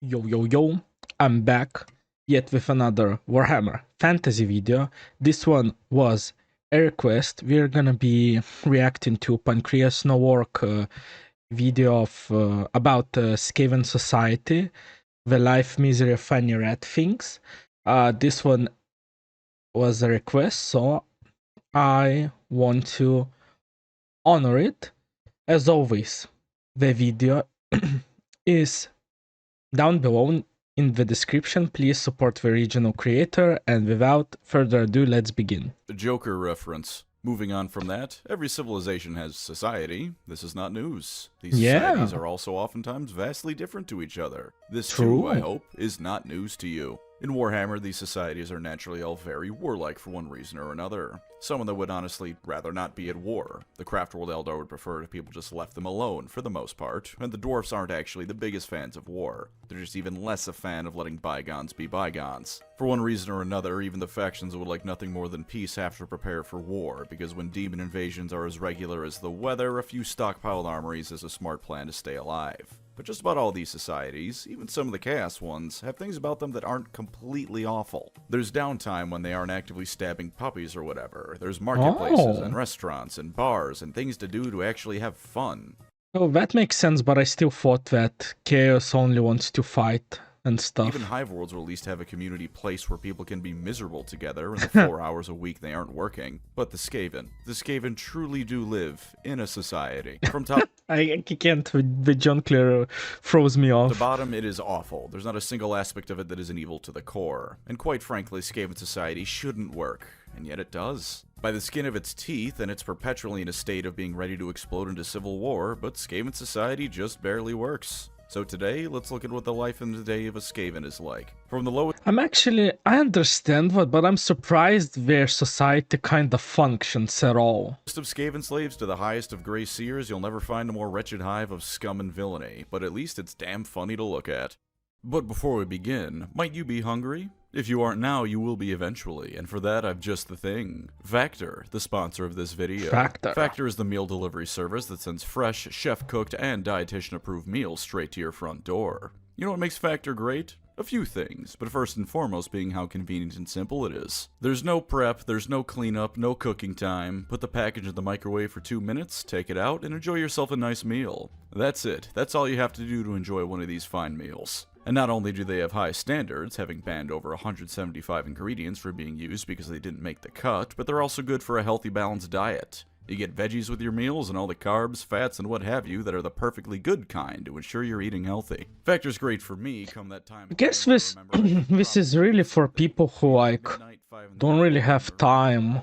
Yo yo yo, I'm back yet with another Warhammer fantasy video. This one was a request. We're gonna be reacting to PancreasNoWork video of about Skaven society, the life misery of funny rat things. This one was a request, so I want to honor it. As always, the video is down below in the description. Please support the original creator, and without further ado, let's begin. The Joker reference. Moving on from that, every civilization has society. This is not news. These societies are also oftentimes vastly different to each other. This too, I hope, is not news to you. In Warhammer, these societies are naturally all very warlike for one reason or another. Some of them would honestly rather not be at war. The Craftworld Eldar would prefer if people just left them alone, for the most part, and the Dwarfs aren't actually the biggest fans of war. They're just even less a fan of letting bygones be bygones. For one reason or another, even the factions would like nothing more than peace have to prepare for war, because when demon invasions are as regular as the weather, a few stockpiled armories is a smart plan to stay alive. But just about all these societies, even some of the Chaos ones, have things about them that aren't completely awful. There's downtime when they aren't actively stabbing puppies or whatever. There's marketplaces and restaurants and bars and things to do to actually have fun. Oh, that makes sense, but I still thought that Chaos only wants to fight and stuff. Even Hive Worlds will at least have a community place where people can be miserable together in the 4 hours a week they aren't working. But the Skaven truly do live in a society. From top I can't, the John Clear throws me off. to bottom, it is awful. There's not a single aspect of it that isn't evil to the core. And quite frankly, Skaven society shouldn't work. And yet it does. By the skin of its teeth, and it's perpetually in a state of being ready to explode into civil war, but Skaven society just barely works. So today, let's look at what the life in the day of a Skaven is like. From the lowest I understand what, but I'm surprised their society kind of functions at all. of Skaven slaves to the highest of Grey Seers, you'll never find a more wretched hive of scum and villainy, but at least it's damn funny to look at. But before we begin, might you be hungry? If you aren't now, you will be eventually, and for that I've just the thing. Factor, the sponsor of this video. Factor is the meal delivery service that sends fresh, chef-cooked, and dietitian-approved meals straight to your front door. You know what makes Factor great? A few things, but first and foremost being how convenient and simple it is. There's no prep, there's no cleanup, no cooking time. Put the package in the microwave for 2 minutes, take it out, and enjoy yourself a nice meal. That's it. That's all you have to do to enjoy one of these fine meals. And not only do they have high standards, having banned over 175 ingredients for being used because they didn't make the cut, but they're also good for a healthy, balanced diet. You get veggies with your meals and all the carbs, fats, and what have you that are the perfectly good kind to ensure you're eating healthy. Factor's great for me come that time. I guess this this is really for people who like don't really have time.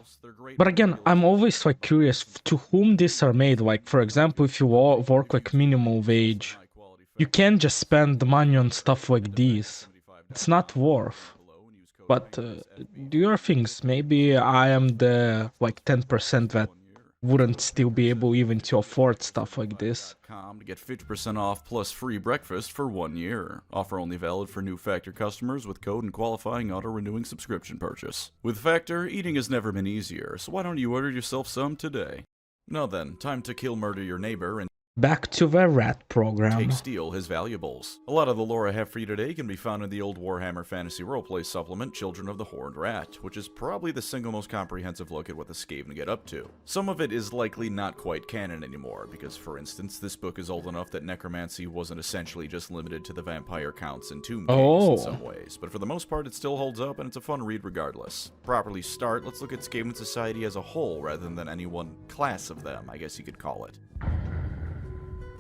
But again, I'm always like curious to whom these are made. Like for example, if you work like minimum wage, you can't just spend the money on stuff like these. It's not worth. But do your things. Maybe I am the like 10% that wouldn't still be able even to afford stuff like this. To get 50% off plus free breakfast for 1 year. Offer only valid for new Factor customers with code and qualifying auto-renewing subscription purchase. With Factor, eating has never been easier, so why don't you order yourself some today? Now then, time to kill murder your neighbor and back to the rat program. steal his valuables. A lot of the lore I have for you today can be found in the old Warhammer Fantasy Roleplay supplement, Children of the Horned Rat, which is probably the single most comprehensive look at what the Skaven get up to. Some of it is likely not quite canon anymore, because for instance, this book is old enough that necromancy wasn't essentially just limited to the vampire counts and tomb kings in some ways, but for the most part it still holds up and it's a fun read regardless. Properly start, let's look at Skaven society as a whole rather than any one class of them, I guess you could call it.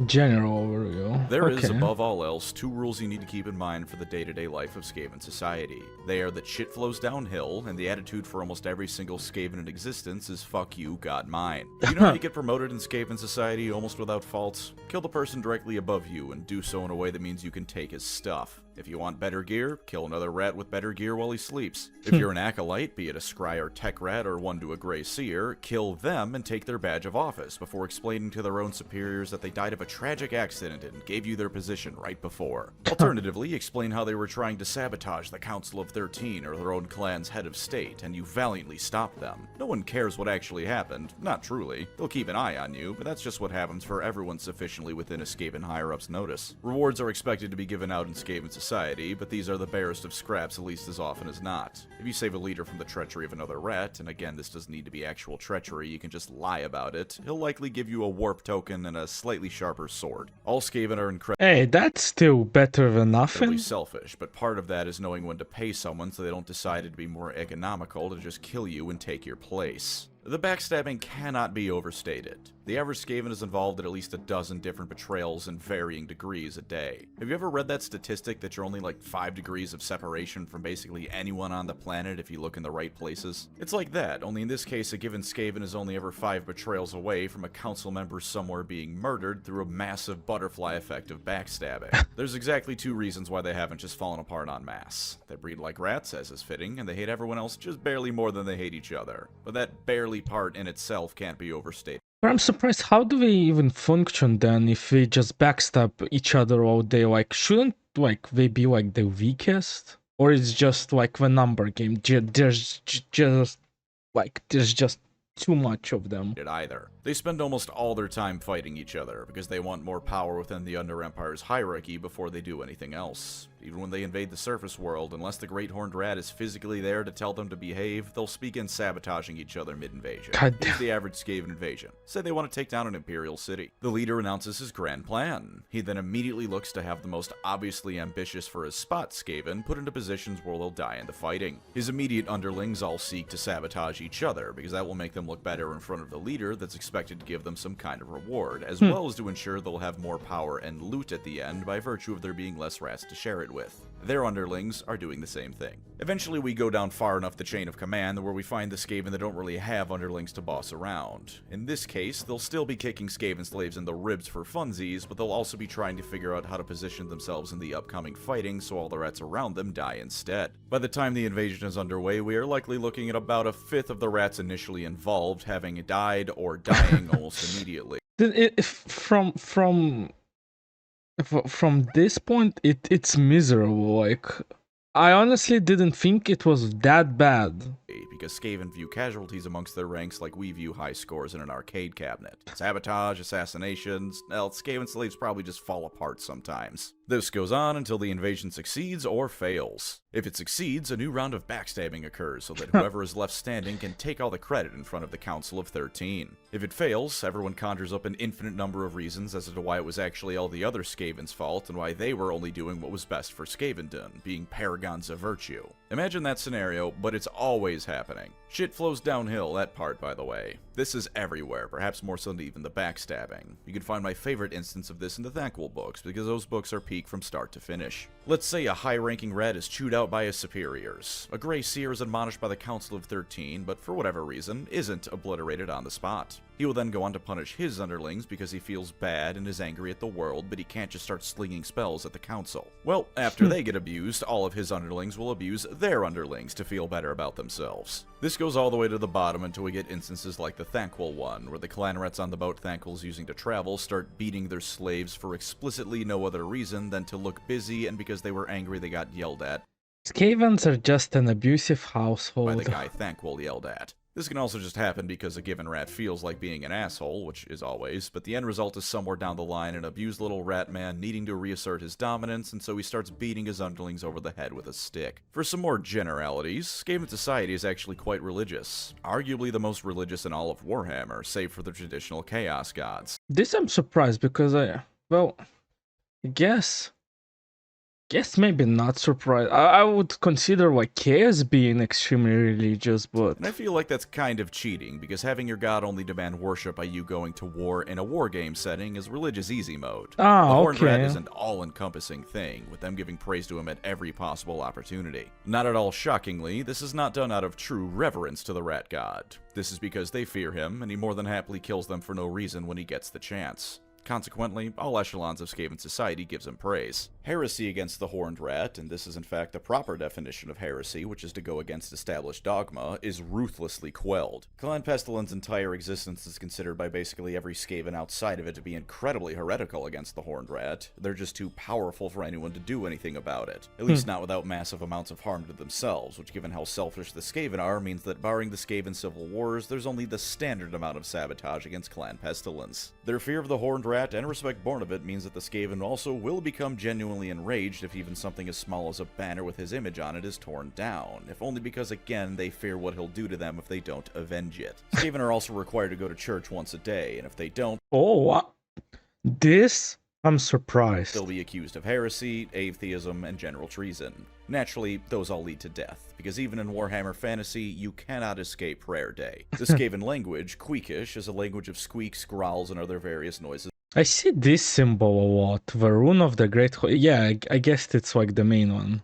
General overview. There is, above all else, 2 rules you need to keep in mind for the day-to-day life of Skaven society. They are that shit flows downhill, and the attitude for almost every single Skaven in existence is fuck you, got mine. You know how you get promoted in Skaven society almost without fault? Kill the person directly above you, and do so in a way that means you can take his stuff. If you want better gear, kill another rat with better gear while he sleeps. If you're an acolyte, be it a scry or tech rat or one to a Grey Seer, kill them and take their badge of office before explaining to their own superiors that they died of a a tragic accident and gave you their position right before. Alternatively, explain how they were trying to sabotage the Council of 13 or their own clan's head of state, and you valiantly stopped them. No one cares what actually happened, not truly. They'll keep an eye on you, but that's just what happens for everyone sufficiently within a Skaven higher-up's notice. Rewards are expected to be given out in Skaven society, but these are the barest of scraps at least as often as not. If you save a leader from the treachery of another rat, and again this doesn't need to be actual treachery, you can just lie about it, he'll likely give you a warp token and a slightly sharper sword. All Skaven are incredibly Hey, that's still better than nothing. selfish, but part of that is knowing when to pay someone so they don't decide it'd be more economical to just kill you and take your place. The backstabbing cannot be overstated. The average Skaven is involved at least a dozen different betrayals in varying degrees a day. Have you ever read that statistic that you're only like 5 degrees of separation from basically anyone on the planet if you look in the right places? It's like that, only in this case a given Skaven is only ever 5 betrayals away from a council member somewhere being murdered through a massive butterfly effect of backstabbing. There's exactly 2 reasons why they haven't just fallen apart en masse. They breed like rats, as is fitting, and they hate everyone else just barely more than they hate each other. But that barely part in itself can't be overstated. But I'm surprised, how do they even function then if we just backstab each other all day? Like, shouldn't like they be like the weakest? Or it's just like the number game? There's just too much of them. Either. They spend almost all their time fighting each other because they want more power within the Under Empire's hierarchy before they do anything else. Even when they invade the surface world, unless the Great Horned Rat is physically there to tell them to behave, they'll begin sabotaging each other mid-invasion. Here's the average Skaven invasion. Say they want to take down an Imperial city. The leader announces his grand plan. He then immediately looks to have the most obviously ambitious for his spot Skaven put into positions where they'll die in the fighting. His immediate underlings all seek to sabotage each other because that will make them look better in front of the leader that's expected to give them some kind of reward, as well as to ensure they'll have more power and loot at the end by virtue of there being less rats to share it with. Their underlings are doing the same thing. Eventually we go down far enough the chain of command where we find the Skaven that don't really have underlings to boss around. In this case, they'll still be kicking Skaven slaves in the ribs for funsies, but they'll also be trying to figure out how to position themselves in the upcoming fighting so all the rats around them die instead. By the time the invasion is underway, we are likely looking at about 1/5 of the rats initially involved having died or dying almost immediately. From this point, it's miserable. Like, I honestly didn't think it was that bad. Because Skaven view casualties amongst their ranks like we view high scores in an arcade cabinet. Sabotage, assassinations, well, Skaven slaves probably just fall apart sometimes. This goes on until the invasion succeeds or fails. If it succeeds, a new round of backstabbing occurs so that whoever is left standing can take all the credit in front of the Council of 13. If it fails, everyone conjures up an infinite number of reasons as to why it was actually all the other Skaven's fault and why they were only doing what was best for Skavendom, being paragons of virtue. Imagine that scenario, but it's always happening. Shit flows downhill, that part, by the way. This is everywhere, perhaps more so than even the backstabbing. You can find my favorite instance of this in the Thankwell books, because those books are peak from start to finish. Let's say a high-ranking rat is chewed out by his superiors. A Grey Seer is admonished by the Council of 13, but for whatever reason, isn't obliterated on the spot. He will then go on to punish his underlings because he feels bad and is angry at the world, but he can't just start slinging spells at the council. Well, after they get abused, all of his underlings will abuse their underlings to feel better about themselves. This goes all the way to the bottom until we get instances like the Thankwell one, where the clan rats on the boat Thankwell's using to travel start beating their slaves for explicitly no other reason than to look busy and because they were angry they got yelled at. Skavens are just an abusive household. By the guy Thankwell yelled at. This can also just happen because a given rat feels like being an asshole, which is always, but the end result is somewhere down the line an abused little rat man needing to reassert his dominance, and so he starts beating his underlings over the head with a stick. For some more generalities, Skaven society is actually quite religious. Arguably the most religious in all of Warhammer, save for the traditional Chaos Gods. This I'm surprised because I guess maybe not surprised. I would consider like Chaos being extremely religious, but... And I feel like that's kind of cheating, because having your god only demand worship by you going to war in a war game setting is religious easy mode. The Horned Rat is an all-encompassing thing, with them giving praise to him at every possible opportunity. Not at all shockingly, this is not done out of true reverence to the rat god. This is because they fear him, and he more than happily kills them for no reason when he gets the chance. Consequently, all echelons of Skaven society gives him praise. Heresy against the Horned Rat, and this is in fact the proper definition of heresy, which is to go against established dogma, is ruthlessly quelled. Clan Pestilent's entire existence is considered by basically every Skaven outside of it to be incredibly heretical against the Horned Rat. They're just too powerful for anyone to do anything about it. At least not without massive amounts of harm to themselves, which given how selfish the Skaven are, means that barring the Skaven civil wars, there's only the standard amount of sabotage against Clan Pestilence. Their fear of the Horned Rat and respect born of it means that the Skaven also will become genuinely enraged if even something as small as a banner with his image on it is torn down, if only because again they fear what he'll do to them if they don't avenge it. Skaven are also required to go to church once a day, and if they don't, this I'm surprised. they'll be accused of heresy, atheism, and general treason. Naturally, those all lead to death, because even in Warhammer Fantasy, you cannot escape Prayer Day. The Skaven language, Queekish, is a language of squeaks, growls, and other various noises. I see this symbol a lot, the Rune of the Great yeah, I guess it's like the main one.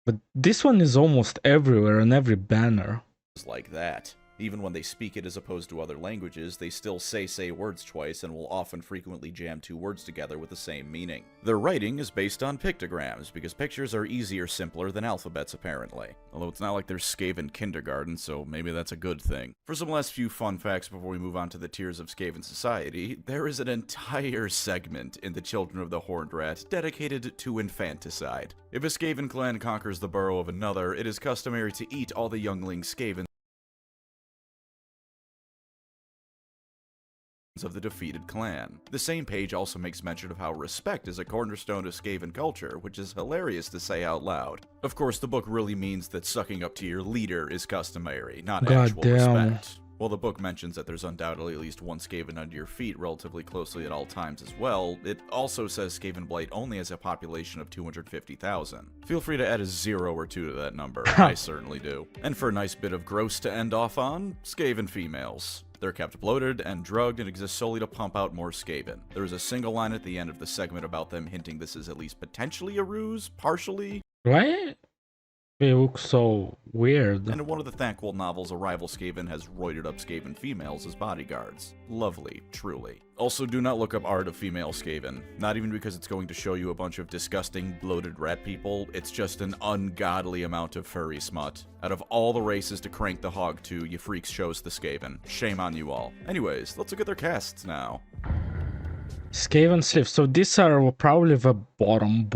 But this one is almost everywhere on every banner. Like that. Even when they speak it as opposed to other languages, they still say words twice and will often frequently jam two words together with the same meaning. Their writing is based on pictograms, because pictures are easier, simpler than alphabets apparently. Although it's not like there's Skaven kindergarten, so maybe that's a good thing. For some last few fun facts before we move on to the tiers of Skaven society, there is an entire segment in the Children of the Horned Rat dedicated to infanticide. If a Skaven clan conquers the burrow of another, it is customary to eat all the youngling Skavens of the defeated clan. The same page also makes mention of how respect is a cornerstone of Skaven culture, which is hilarious to say out loud. Of course, the book really means that sucking up to your leader is customary, not actual respect. While the book mentions that there's undoubtedly at least one Skaven under your feet relatively closely at all times as well, it also says Skaven Blight only has a population of 250,000. Feel free to add a 0 or 2 to that number, I certainly do. And for a nice bit of gross to end off on, Skaven females. They're kept bloated and drugged and exist solely to pump out more Skaven. There is a single line at the end of the segment about them hinting this is at least potentially a ruse, partially. Right? They look so weird. And in one of the Thanquol novels, a rival Skaven has roided up Skaven females as bodyguards. Lovely, truly. Also, do not look up art of female Skaven. Not even because it's going to show you a bunch of disgusting, bloated rat people, it's just an ungodly amount of furry smut. Out of all the races to crank the hog to, you freaks chose the Skaven. Shame on you all. Anyways, let's look at their casts now. Skaven slaves, so these are probably the bottom.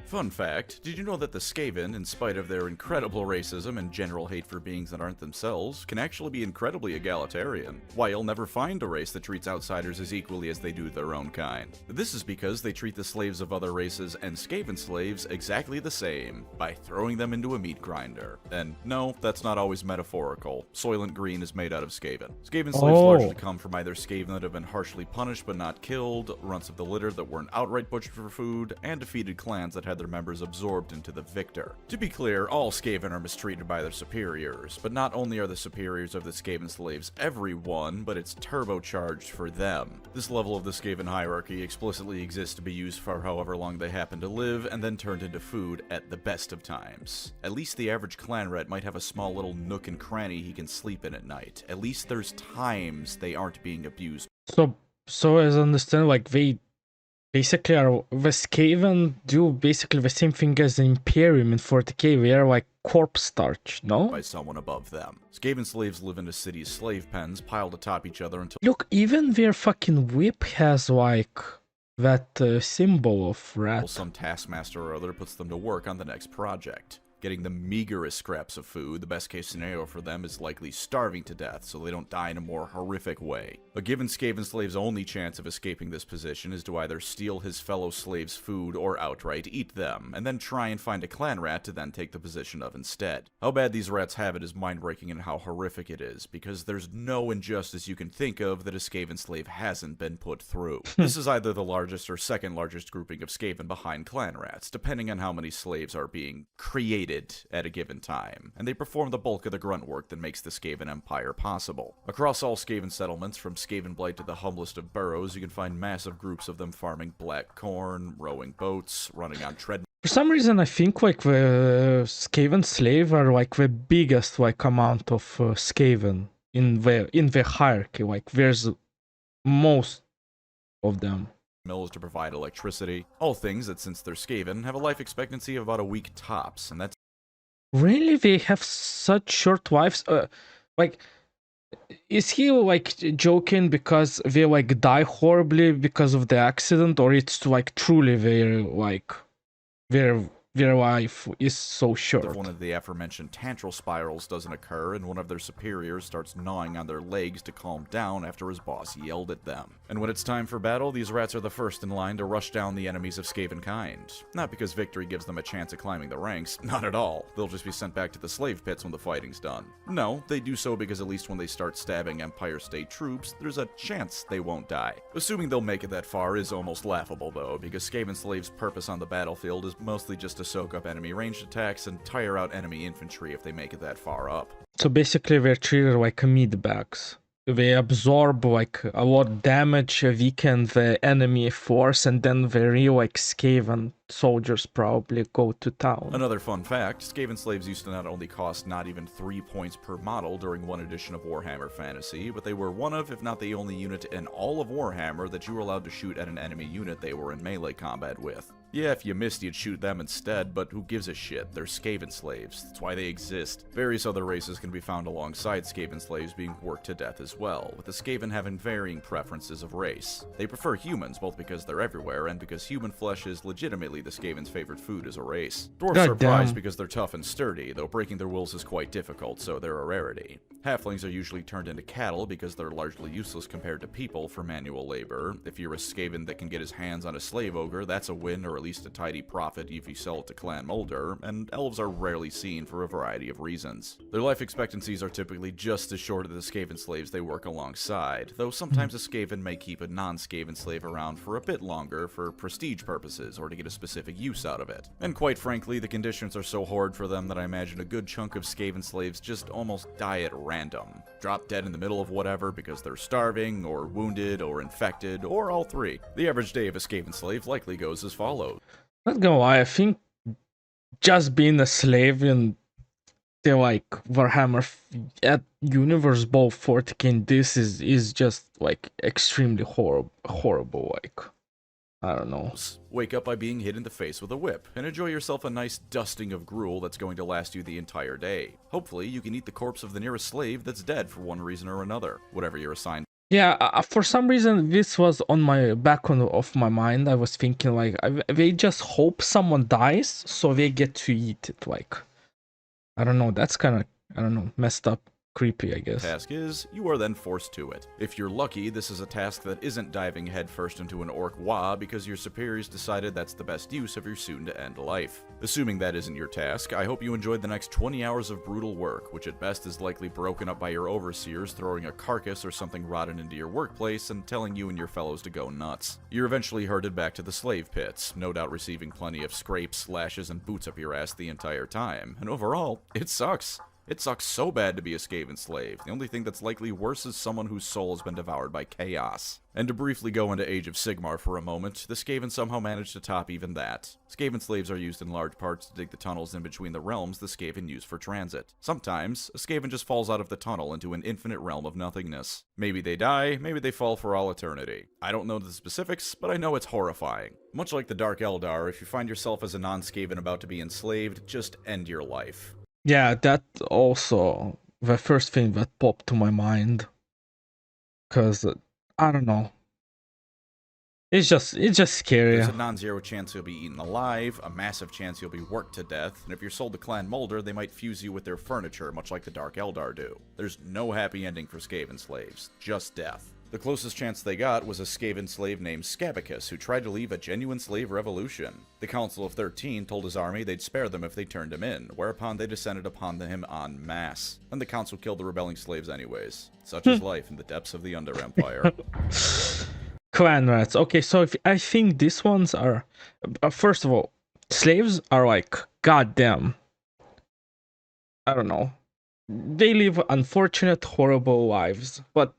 Fun fact, did you know that the Skaven, in spite of their incredible racism and general hate for beings that aren't themselves, can actually be incredibly egalitarian? Why, you'll never find a race that treats outsiders as equally as they do their own kind. This is because they treat the slaves of other races and Skaven slaves exactly the same, by throwing them into a meat grinder. And no, that's not always metaphorical. Soylent Green is made out of Skaven. Skaven slaves largely come from either Skaven that have been harshly punished but not killed, runts of the litter that weren't outright butchered for food, and defeated clans that had their members absorbed into the victor. To be clear, all Skaven are mistreated by their superiors, but not only are the superiors of the Skaven slaves everyone, but it's turbocharged for them. This level of the Skaven hierarchy explicitly exists to be used for however long they happen to live, and then turned into food at the best of times. At least the average clan rat might have a small little nook and cranny he can sleep in at night. At least there's times they aren't being abused. So as I understand, like they basically are, the Skaven do basically the same thing as the Imperium in 40k. They are like corpse starch, no? By someone above them. Skaven slaves live in a city's slave pens, piled atop each other until— Look, even their fucking whip has like that symbol of rat. Some taskmaster or other puts them to work on the next project. Getting the meagerest scraps of food, the best case scenario for them is likely starving to death so they don't die in a more horrific way. A given Skaven slave's only chance of escaping this position is to either steal his fellow slaves' food or outright eat them, and then try and find a clan rat to then take the position of instead. How bad these rats have it is mind-breaking in how horrific it is, because there's no injustice you can think of that a Skaven slave hasn't been put through. This is either the largest or second largest grouping of Skaven behind clan rats, depending on how many slaves are being created at a given time, and they perform the bulk of the grunt work that makes the Skaven Empire possible. Across all Skaven settlements, from Skaven Blight to the humblest of burrows, you can find massive groups of them farming black corn, rowing boats, running on treadmills. For some reason, I think like the Skaven slave are like the biggest like amount of Skaven in the hierarchy. Like there's Most of them. Mills to provide electricity. All things that, since they're Skaven, have a life expectancy of about a week tops, and that's Really, they have such short lives? Like, is he like joking because they like die horribly because of the accident, or it's like truly their their life is so short? if one of the aforementioned tantral spirals doesn't occur and one of their superiors starts gnawing on their legs to calm down after his boss yelled at them. And when it's time for battle, these rats are the first in line to rush down the enemies of Skaven kind. Not because victory gives them a chance at climbing the ranks, not at all. They'll just be sent back to the slave pits when the fighting's done. No, they do so because at least when they start stabbing Empire State troops, there's a chance they won't die. Assuming they'll make it that far is almost laughable though, because Skaven slaves' purpose on the battlefield is mostly just to soak up enemy ranged attacks and tire out enemy infantry if they make it that far up. So basically, they're treated like meatbags. They absorb like a lot of damage, weaken the enemy force, and then the real like Skaven soldiers probably go to town. Another fun fact, Skaven slaves used to not only cost not even 3 points per model during one edition of Warhammer Fantasy, but they were one of, if not the only unit in all of Warhammer that you were allowed to shoot at an enemy unit they were in melee combat with. Yeah, if you missed, you'd shoot them instead, but who gives a shit? They're Skaven slaves. That's why they exist. Various other races can be found alongside Skaven slaves being worked to death as well, with the Skaven having varying preferences of race. They prefer humans, both because they're everywhere, and because human flesh is legitimately the Skaven's favorite food as a race. Dwarves are prized because they're tough and sturdy, though breaking their wills is quite difficult, so they're a rarity. Halflings are usually turned into cattle because they're largely useless compared to people for manual labor. If you're a Skaven that can get his hands on a slave ogre, that's a win or at least a tidy profit if you sell it to Clan Mulder, and elves are rarely seen for a variety of reasons. Their life expectancies are typically just as short as the Skaven slaves they work alongside, though sometimes a Skaven may keep a non-Skaven slave around for a bit longer for prestige purposes or to get a specific use out of it. And quite frankly, the conditions are so horrid for them that I imagine a good chunk of Skaven slaves just almost die at random. Drop dead in the middle of whatever because they're starving, or wounded, or infected, or all three. The average day of a Skaven slave likely goes as follows. Not gonna lie, I think just being a slave in the like Warhammer at Universe Ball 40k in this is just like extremely horrible. Like, I don't know. Wake up by being hit in the face with a whip, and enjoy yourself a nice dusting of gruel that's going to last you the entire day. Hopefully, you can eat the corpse of the nearest slave that's dead for one reason or another, whatever you're assigned. Yeah, for some reason this was on my back of my mind. I was thinking like they just hope someone dies so they get to eat it. Like, I don't know. That's kind of, I don't know, messed up. Creepy, I guess. Task is, you are then forced to it. If you're lucky, this is a task that isn't diving headfirst into an orc wa because your superiors decided that's the best use of your soon-to-end life. Assuming that isn't your task, I hope you enjoyed the next 20 hours of brutal work, which at best is likely broken up by your overseers throwing a carcass or something rotten into your workplace and telling you and your fellows to go nuts. You're eventually herded back to the slave pits, no doubt receiving plenty of scrapes, slashes, and boots up your ass the entire time, and overall, it sucks. It sucks so bad to be a Skaven slave. The only thing that's likely worse is someone whose soul has been devoured by chaos. And to briefly go into Age of Sigmar for a moment, the Skaven somehow managed to top even that. Skaven slaves are used in large parts to dig the tunnels in between the realms the Skaven use for transit. Sometimes, a Skaven just falls out of the tunnel into an infinite realm of nothingness. Maybe they die, maybe they fall for all eternity. I don't know the specifics, but I know it's horrifying. Much like the Dark Eldar, if you find yourself as a non-Skaven about to be enslaved, just end your life. Yeah, that also the first thing that popped to my mind, because I don't know, it's just scary. There's a non-zero chance you'll be eaten alive, a massive chance you'll be worked to death, and if you're sold to Clan Mulder, they might fuse you with their furniture, much like the Dark Eldar do. There's no happy ending for Skaven slaves, just death. The closest chance they got was a Skaven slave named Scabicus, who tried to leave a genuine slave revolution. The Council of 13 told his army they'd spare them if they turned him in, whereupon they descended upon him en masse. And the Council killed the rebelling slaves anyways. Such is life in the depths of the Under Empire. Clan rats. Okay, so I think these ones are... first of all, slaves are like, goddamn. I don't know. They live unfortunate, horrible lives, but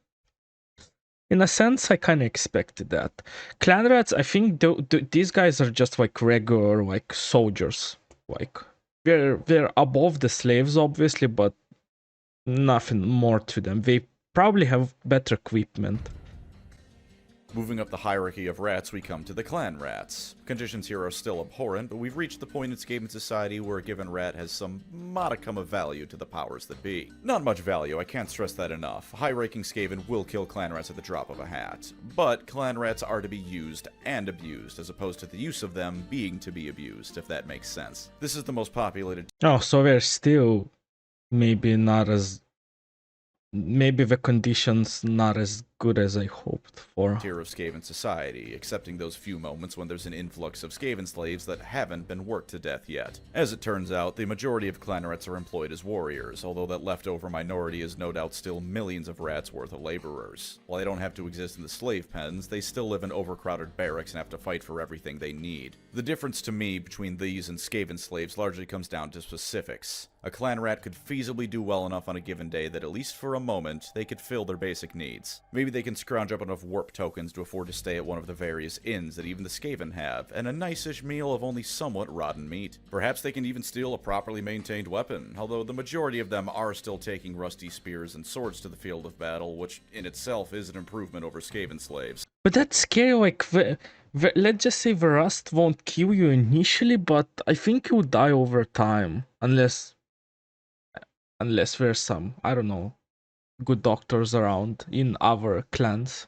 in a sense, I kind of expected that. Clan rats, I think these guys are just like regular like soldiers. Like they're above the slaves, obviously, but nothing more to them. They probably have better equipment. Moving up the hierarchy of rats, we come to the clan rats. Conditions here are still abhorrent, but we've reached the point in Skaven society where a given rat has some modicum of value to the powers that be. Not much value, I can't stress that enough. High-ranking Skaven will kill clan rats at the drop of a hat. But clan rats are to be used and abused, as opposed to the use of them being to be abused, if that makes sense. This is the most populated... Oh, so we're still maybe not as... Maybe the conditions not as good as I hoped for. tier of Skaven society, excepting those few moments when there's an influx of Skaven slaves that haven't been worked to death yet. As it turns out, the majority of clan rats are employed as warriors, although that leftover minority is no doubt still millions of rats worth of laborers. While they don't have to exist in the slave pens, they still live in overcrowded barracks and have to fight for everything they need. The difference to me between these and Skaven slaves largely comes down to specifics. A clan rat could feasibly do well enough on a given day that at least for a moment, they could fill their basic needs. Maybe they can scrounge up enough warp tokens to afford to stay at one of the various inns that even the Skaven have, and a nice-ish meal of only somewhat rotten meat. Perhaps they can even steal a properly maintained weapon, although the majority of them are still taking rusty spears and swords to the field of battle, which in itself is an improvement over Skaven slaves. But that's scary, like, let's just say the rust won't kill you initially, but I think you'll die over time, unless there's some, I don't know, good doctors around in other clans.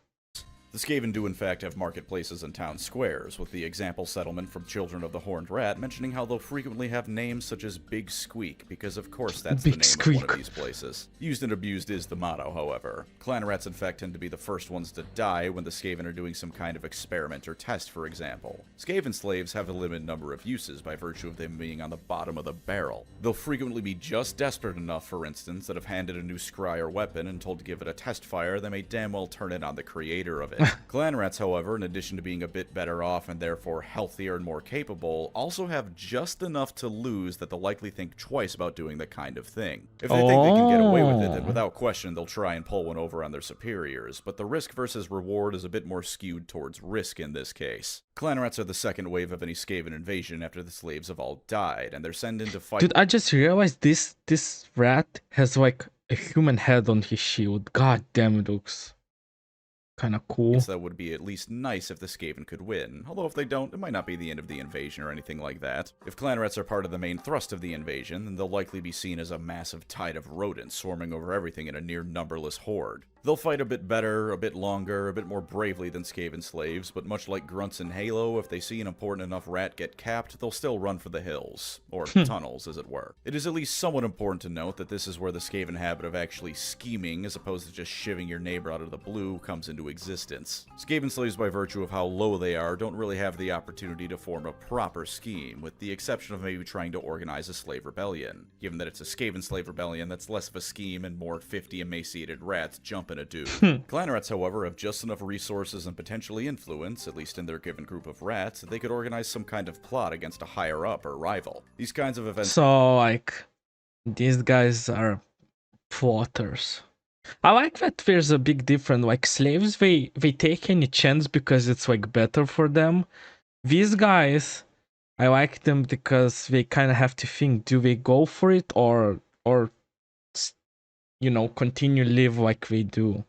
The Skaven do in fact have marketplaces and town squares, with the example settlement from Children of the Horned Rat mentioning how they'll frequently have names such as Big Squeak, because of course that's the name of one of these places. Used and abused is the motto, however. Clan rats in fact tend to be the first ones to die when the Skaven are doing some kind of experiment or test, for example. Skaven slaves have a limited number of uses by virtue of them being on the bottom of the barrel. They'll frequently be just desperate enough, for instance, that if handed a new scry or weapon and told to give it a test fire, they may damn well turn it on the creator of it. Clan rats, however, in addition to being a bit better off and therefore healthier and more capable, also have just enough to lose that they'll likely think twice about doing that kind of thing. If they think they can get away with it, then without question they'll try and pull one over on their superiors, but the risk versus reward is a bit more skewed towards risk in this case. Clan rats are the second wave of any Skaven invasion after the slaves have all died, and they're sent in to fight— Dude, I just realized this rat has like a human head on his shield. God damn, it looks kind of cool. That would be at least nice if the Skaven could win, although if they don't, it might not be the end of the invasion or anything like that. If clan rats are part of the main thrust of the invasion, then they'll likely be seen as a massive tide of rodents swarming over everything in a near numberless horde. They'll fight a bit better, a bit longer, a bit more bravely than Skaven slaves, but much like grunts in Halo, if they see an important enough rat get capped, they'll still run for the hills, or tunnels as it were. It is at least somewhat important to note that this is where the Skaven habit of actually scheming, as opposed to just shivving your neighbor out of the blue, comes into existence. Skaven slaves, by virtue of how low they are, don't really have the opportunity to form a proper scheme, with the exception of maybe trying to organize a slave rebellion. Given that it's a Skaven slave rebellion, that's less of a scheme and more 50 emaciated rats jumping a dude. Clan rats, however, have just enough resources and potentially influence, at least in their given group of rats, that they could organize some kind of plot against a higher-up or rival. These kinds of events— So, like, these guys are plotters. I like that there's a big difference. Like, slaves, they take any chance because it's, like, better for them. These guys, I like them because they kind of have to think, do they go for it or you know, continue live like they do?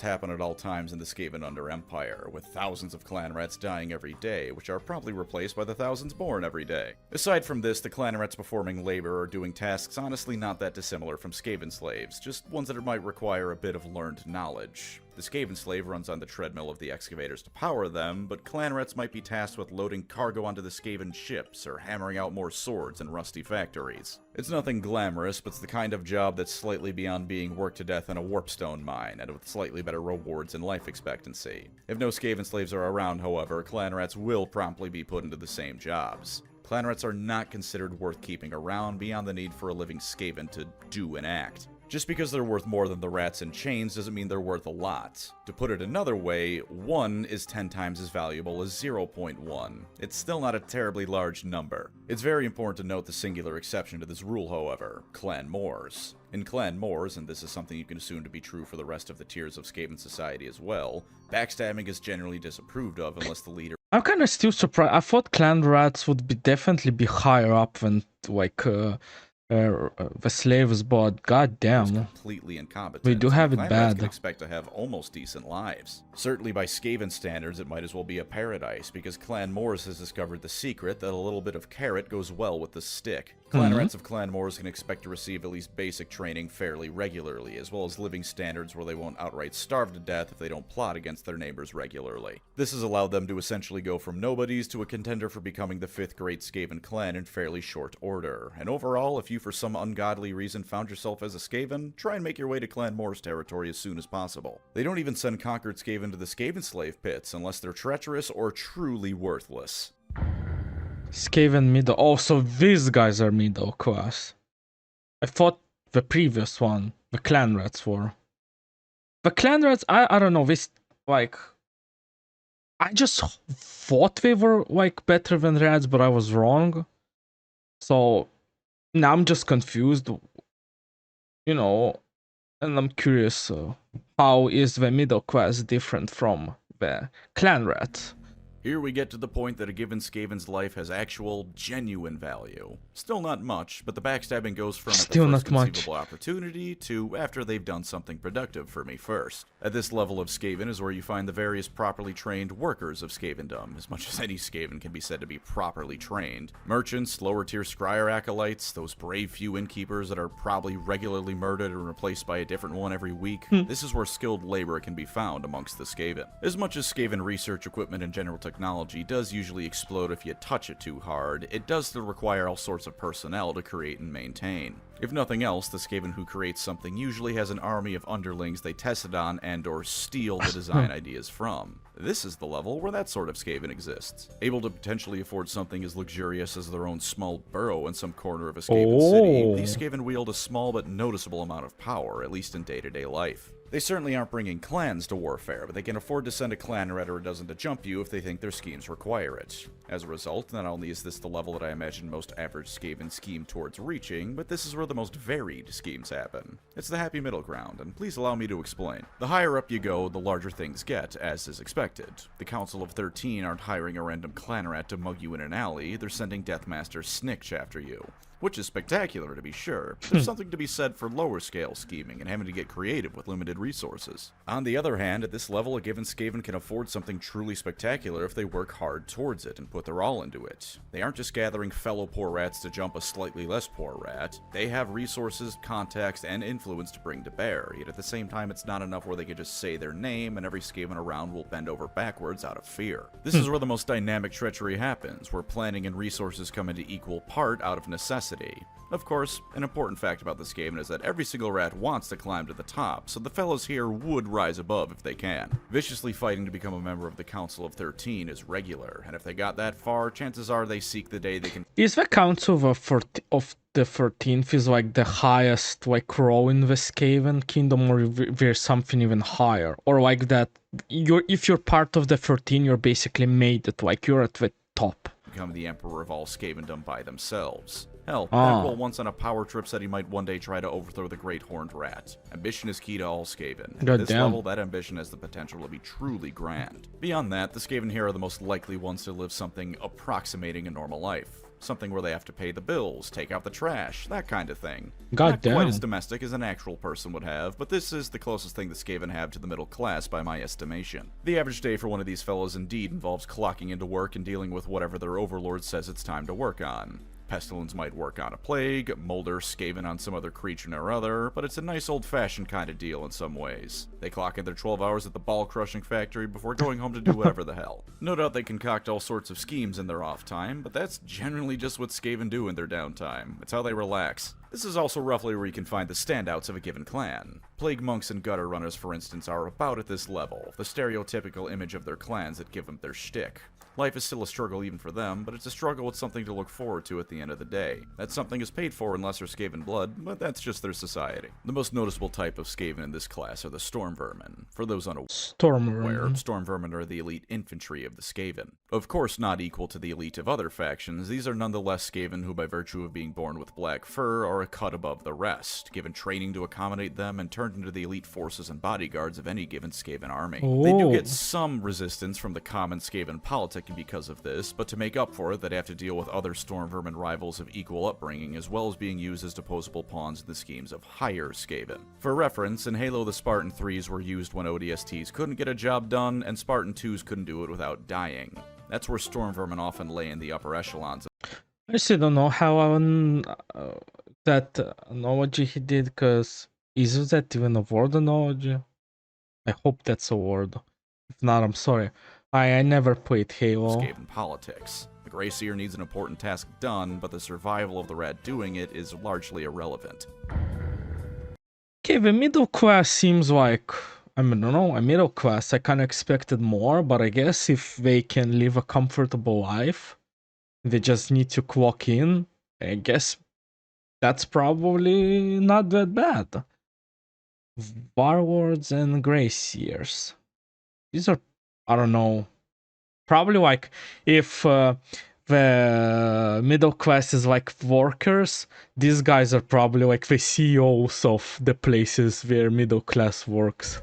happen at all times in the Skaven Under Empire, with thousands of clan rats dying every day, which are promptly replaced by the thousands born every day. Aside from this, the clan rats performing labor or doing tasks honestly not that dissimilar from Skaven slaves, just ones that might require a bit of learned knowledge. The Skaven slave runs on the treadmill of the excavators to power them, but clan rats might be tasked with loading cargo onto the Skaven ships, or hammering out more swords in rusty factories. It's nothing glamorous, but it's the kind of job that's slightly beyond being worked to death in a warpstone mine, and with slightly better rewards and life expectancy. If no Skaven slaves are around, however, clan rats will promptly be put into the same jobs. Clan rats are not considered worth keeping around beyond the need for a living Skaven to do an act. Just because they're worth more than the rats in chains doesn't mean they're worth a lot. To put it another way, 1 is 10 times as valuable as 0.1. It's still not a terribly large number. It's very important to note the singular exception to this rule, however, clan mores. In clan mores, and this is something you can assume to be true for the rest of the tiers of Skaven society as well, backstabbing is generally disapproved of unless the leader— I'm kind of still surprised. I thought clan rats would definitely be higher up than, like, The slaves, but god Is damn, completely incompetent. we do and have the it clan rats can bad. expect to have almost decent lives. Certainly by Skaven standards, it might as well be a paradise, because Clan Moors has discovered the secret that a little bit of carrot goes well with the stick. Clan rats of Clan Moors can expect to receive at least basic training fairly regularly, as well as living standards where they won't outright starve to death if they don't plot against their neighbors regularly. This has allowed them to essentially go from nobodies to a contender for becoming the 5th great Skaven clan in fairly short order. And overall, if you for some ungodly reason found yourself as a Skaven, try and make your way to Clan Moors territory as soon as possible. They don't even send conquered Skaven to the Skaven slave pits unless they're treacherous or truly worthless. Skaven middle. Oh, so these guys are middle class. I thought the previous one, the clan rats were. The clan rats, I don't know, this, like, I just thought they were, like, better than rats, but I was wrong. So, now I'm just confused, you know, and I'm curious, how is the middle class different from the clan rats? Here we get to the point that a given Skaven's life has actual, genuine value. Still not much, but the backstabbing goes from at the Still first not much. conceivable opportunity to after they've done something productive for me first. At this level of Skaven is where you find the various properly trained workers of Skavendom, as much as any Skaven can be said to be properly trained. Merchants, lower tier scryer acolytes, those brave few innkeepers that are probably regularly murdered and replaced by a different one every week. This is where skilled labor can be found amongst the Skaven. As much as Skaven research equipment and general technology does usually explode if you touch it too hard, it does still require all sorts of personnel to create and maintain. If nothing else, the Skaven who creates something usually has an army of underlings they tested on and or steal the design ideas from. This is the level where that sort of Skaven exists. Able to potentially afford something as luxurious as their own small burrow in some corner of a Skaven city, these Skaven wield a small but noticeable amount of power, at least in day-to-day life. They certainly aren't bringing clans to warfare, but they can afford to send a clan rat or a dozen to jump you if they think their schemes require it. As a result, not only is this the level that I imagine most average Skaven scheme towards reaching, but this is where the most varied schemes happen. It's the happy middle ground, and please allow me to explain. The higher up you go, the larger things get, as is expected. The Council of 13 aren't hiring a random clan rat to mug you in an alley, they're sending Deathmaster Snikch after you. Which is spectacular, to be sure. There's something to be said for lower scale scheming and having to get creative with limited resources. On the other hand, at this level, a given Skaven can afford something truly spectacular if they work hard towards it and put their all into it. They aren't just gathering fellow poor rats to jump a slightly less poor rat. They have resources, contacts, and influence to bring to bear, yet at the same time it's not enough where they can just say their name and every Skaven around will bend over backwards out of fear. This is where the most dynamic treachery happens, where planning and resources come into equal part out of necessity. Of course, an important fact about this Skaven is that every single rat wants to climb to the top, so the fellows here would rise above if they can. Viciously fighting to become a member of the Council of 13 is regular, and if they got that far, chances are they seek the day they can... Is the Council of the 13th is like the highest like row in the Skaven kingdom, or there's something even higher? Or like that, if you're part of the 13, you're basically made it, like you're at the top. Become the Emperor of all Skavendom by themselves. Hell, Blackwell once on a power trip said he might one day try to overthrow the Great Horned Rat. Ambition is key to all Skaven. At this level, that ambition has the potential to be truly grand. Beyond that, the Skaven here are the most likely ones to live something approximating a normal life. Something where they have to pay the bills, take out the trash, that kind of thing. Not quite as domestic as an actual person would have, but this is the closest thing the Skaven have to the middle class by my estimation. The average day for one of these fellows indeed involves clocking into work and dealing with whatever their overlord says it's time to work on. Pestilence might work on a plague, Molder Skaven on some other creature or other, but it's a nice old-fashioned kind of deal in some ways. They clock in their 12 hours at the ball-crushing factory before going home to do whatever the hell. No doubt they concoct all sorts of schemes in their off time, but that's generally just what Skaven do in their downtime. It's how they relax. This is also roughly where you can find the standouts of a given clan. Plague monks and gutter runners, for instance, are about at this level, the stereotypical image of their clans that give them their shtick. Life is still a struggle even for them, but it's a struggle with something to look forward to at the end of the day. That something is paid for in lesser Skaven blood, but that's just their society. The most noticeable type of Skaven in this class are the Storm Vermin. For those unaware, Storm Vermin are the elite infantry of the Skaven. Of course not equal to the elite of other factions, these are nonetheless Skaven who by virtue of being born with black fur are a cut above the rest, given training to accommodate them and turned into the elite forces and bodyguards of any given Skaven army. They do get some resistance from the common Skaven politic taken because of this, but to make up for it, they'd have to deal with other Storm Vermin rivals of equal upbringing, as well as being used as disposable pawns in the schemes of higher Skaven. For reference, in Halo the Spartan 3s were used when ODSTs couldn't get a job done, and Spartan 2s couldn't do it without dying. That's where Storm Vermin often lay in the upper echelons. I still don't know how that analogy he did, because is that even a word analogy? I hope that's a word. If not, I'm sorry. I never played Halo. Skaven politics. The Grey Seer needs an important task done, but the survival of the rat doing it is largely irrelevant. Okay, the middle class seems like, I don't know, a middle class. I kind of expected more, but I guess if they can live a comfortable life, they just need to clock in, I guess that's probably not that bad. Warlords and Grey Seers. These are, I don't know, probably like if the middle class is like workers, these guys are probably like the CEOs of the places where middle class works.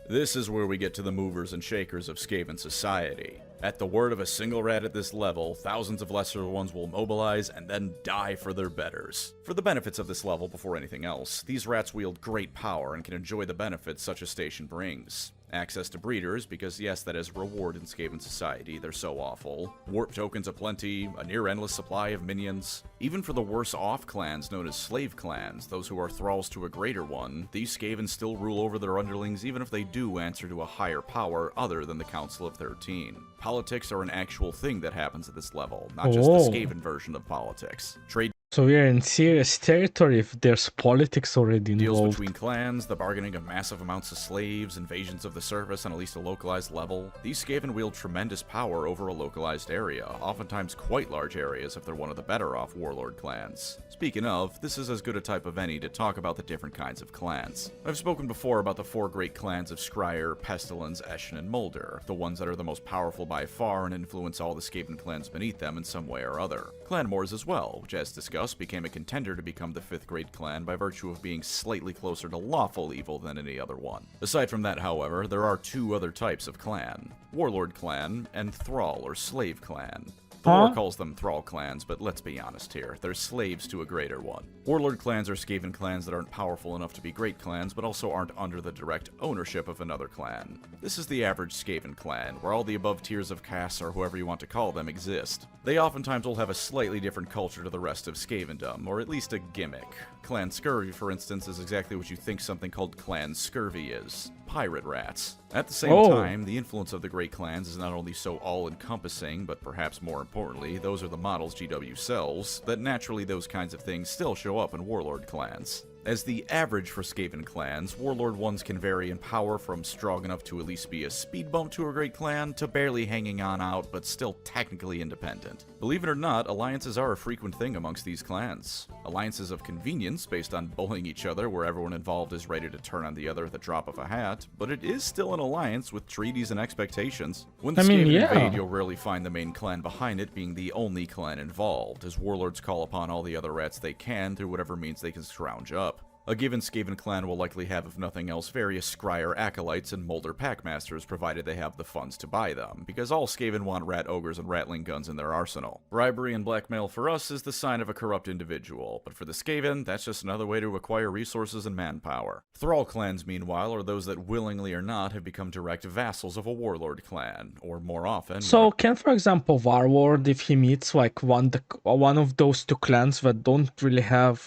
This is where we get to the movers and shakers of Skaven society. At the word of a single rat at this level, thousands of lesser ones will mobilize and then die for their betters. For the benefits of this level before anything else, these rats wield great power and can enjoy the benefits such a station brings. Access to breeders, because yes, that is a reward in Skaven society, they're so awful. Warp tokens aplenty, a near-endless supply of minions. Even for the worse-off clans known as slave clans, those who are thralls to a greater one, these Skaven still rule over their underlings even if they do answer to a higher power other than the Council of 13. Politics are an actual thing that happens at this level, not just the Skaven version of politics. Trade So we are in serious territory if there's politics already involved. Deals between clans, the bargaining of massive amounts of slaves, invasions of the surface on at least a localized level. These Skaven wield tremendous power over a localized area, oftentimes quite large areas if they're one of the better off warlord clans. Speaking of, this is as good a type of any to talk about the different kinds of clans. I've spoken before about the four great clans of Scryer, Pestilence, Eshin, and Mulder, the ones that are the most powerful by far and influence all the Skaven clans beneath them in some way or other. Clan Moors as well, which as discussed became a contender to become the 5th grade clan by virtue of being slightly closer to lawful evil than any other one. Aside from that, however, there are two other types of clan: Warlord clan and Thrall or Slave clan. The lore calls them Thrall clans, but let's be honest here, they're slaves to a greater one. Warlord clans are Skaven clans that aren't powerful enough to be great clans, but also aren't under the direct ownership of another clan. This is the average Skaven clan, where all the above tiers of castes, or whoever you want to call them, exist. They oftentimes will have a slightly different culture to the rest of Skavendom, or at least a gimmick. Clan Scurvy, for instance, is exactly what you think something called Clan Scurvy is. Pirate rats. At the same time, the influence of the great clans is not only so all-encompassing, but perhaps more importantly, those are the models GW sells, that naturally those kinds of things still show up in Warlord clans. As the average for Skaven clans, Warlord ones can vary in power from strong enough to at least be a speed bump to a great clan, to barely hanging on out, but still technically independent. Believe it or not, alliances are a frequent thing amongst these clans. Alliances of convenience, based on bullying each other, where everyone involved is ready to turn on the other at the drop of a hat, but it is still an alliance with treaties and expectations. When Skaven invade, you'll rarely find the main clan behind it being the only clan involved, as Warlords call upon all the other rats they can through whatever means they can scrounge up. A given Skaven clan will likely have, if nothing else, various Scryer acolytes and Mulder packmasters, provided they have the funds to buy them, because all Skaven want rat ogres and ratling guns in their arsenal. Bribery and blackmail for us is the sign of a corrupt individual, but for the Skaven, that's just another way to acquire resources and manpower. Thrall clans, meanwhile, are those that willingly or not have become direct vassals of a warlord clan, or more often... So can, for example, Warlord, if he meets like one of those two clans that don't really have...